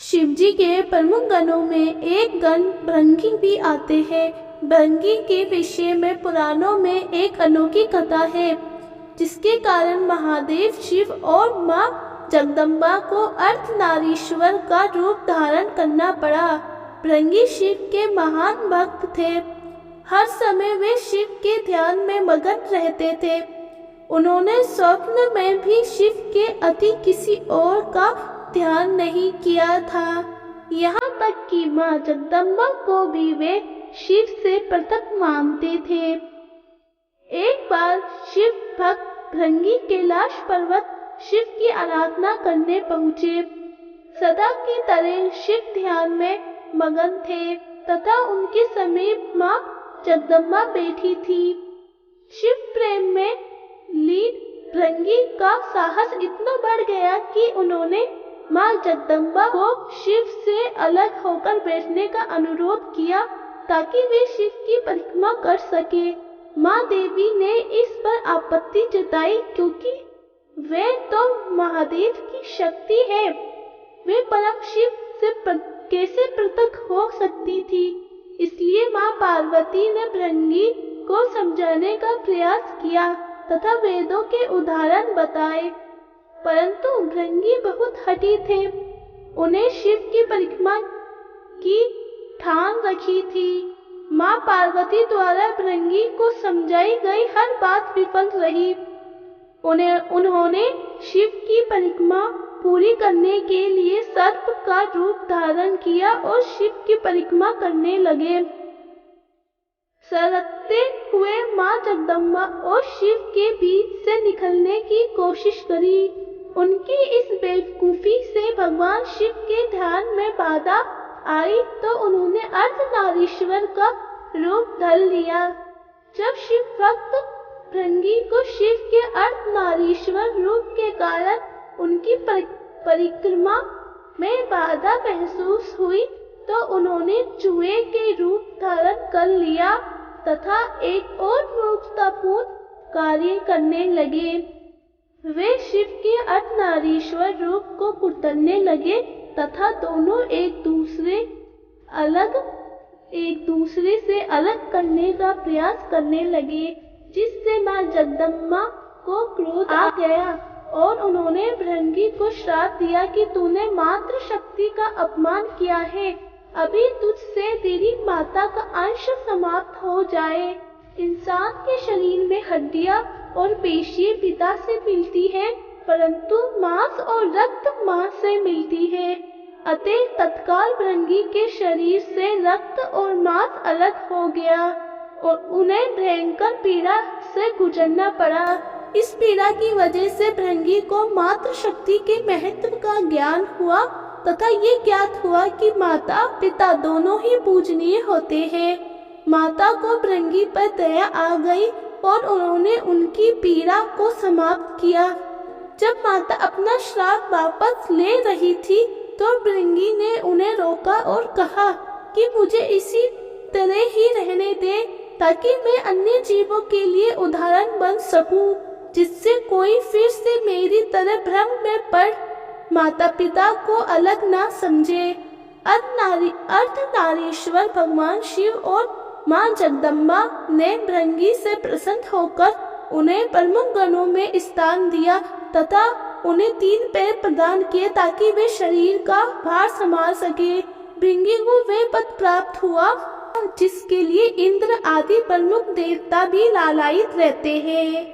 शिवजी के प्रमुख गणों में एक गण भृंगी भी आते हैं। भृंगी के विषय में पुराणों में एक अनोखी कथा है, जिसके कारण महादेव शिव और मां जगदम्बा को अर्धनारीश्वर का रूप धारण करना पड़ा। भृंगी शिव के महान भक्त थे। हर समय वे शिव के ध्यान में मगन रहते थे। उन्होंने स्वप्न में भी शिव के अति किसी और का ध्यान नहीं किया था। यहाँ तक कि मां जगदम्बा को भी वे शिव से पृथक मानते थे। एक बार शिव भक्त भृंगी कैलाश पर्वत शिव की आराधना करने पहुँचे। सदा की तरह शिव ध्यान में मगन थे तथा उनके समीप मां जगदम्बा बैठी थी। शिव प्रेम में लीन भृंगी का साहस इतना बढ़ गया कि उन्होंने मां जगदम्बा को शिव से अलग होकर बैठने का अनुरोध किया ताकि वे शिव की परिक्रमा कर सके। मां देवी ने इस पर आपत्ति जताई क्योंकि वे तो महादेव की शक्ति है। वे परम शिव से कैसे पृथक हो सकती थी। इसलिए मां पार्वती ने भृंगी को समझाने का प्रयास किया तथा वेदों के उदाहरण बताए, परंतु भृंगी बहुत हठी थे। उन्हें शिव की परिक्रमा की ठान रखी थी। मां पार्वती द्वारा भृंगी को समझाई गई हर बात विफल रही। उन्होंने शिव की परिक्रमा पूरी करने के लिए सर्प का रूप धारण किया और शिव की परिक्रमा करने लगे। सरकते हुए मां जगदम्बा और शिव के बीच से निकलने की कोशिश करी। उनकी इस बेवकूफी से भगवान शिव के ध्यान में बाधा आई तो उन्होंने अर्धनारीश्वर का रूप धर लिया। जब शिव भक्त भृंगी को शिव के अर्धनारीश्वर रूप के कारण उनकी परिक्रमा में बाधा महसूस हुई तो उन्होंने चूहे के रूप धारण कर लिया तथा एक और मूर्खतापूर्ण कार्य करने लगे। वे शिव के अर्धनारीश्वर रूप को कुचलने लगे तथा दोनों एक दूसरे से अलग करने का प्रयास करने लगे, जिससे मां जगदम्बा को क्रोध आ गया और उन्होंने भृंगी को श्राप दिया कि तूने मातृ शक्ति का अपमान किया है। अभी तुझसे तेरी माता का अंश समाप्त हो जाए। इंसान के शरीर में हड्डियां और पेशियां पिता से मिलती है, परंतु मांस और रक्त मां से मिलती है। अतः तत्काल भृंगी के शरीर से रक्त और मांस अलग हो गया और उन्हें भयंकर पीड़ा से गुजरना पड़ा। इस पीड़ा की वजह से भृंगी को मातृ शक्ति के महत्व का ज्ञान हुआ तथा ये ज्ञात हुआ कि माता पिता दोनों ही पूजनीय होते हैं। माता को भृंगी पर दया आ गई और उन्होंने उनकी पीड़ा को समाप्त किया। जब माता अपना श्राप वापस ले रही थी तो भृंगी ने उन्हें रोका और कहा कि मुझे इसी तरह ही रहने दे ताकि मैं अन्य जीवों के लिए उदाहरण बन सकूं, जिससे कोई फिर से मेरी तरह भ्रम में पड़ माता पिता को अलग ना समझे। अर्धनारीश्वर भगवान शिव और मां जगदम्बा ने भृंगी से प्रसन्न होकर उन्हें प्रमुख गणों में स्थान दिया तथा उन्हें 3 पैर प्रदान किए ताकि वे शरीर का भार संभाल सके। भृंगी को वे पद प्राप्त हुआ जिसके लिए इंद्र आदि प्रमुख देवता भी लालायित रहते हैं।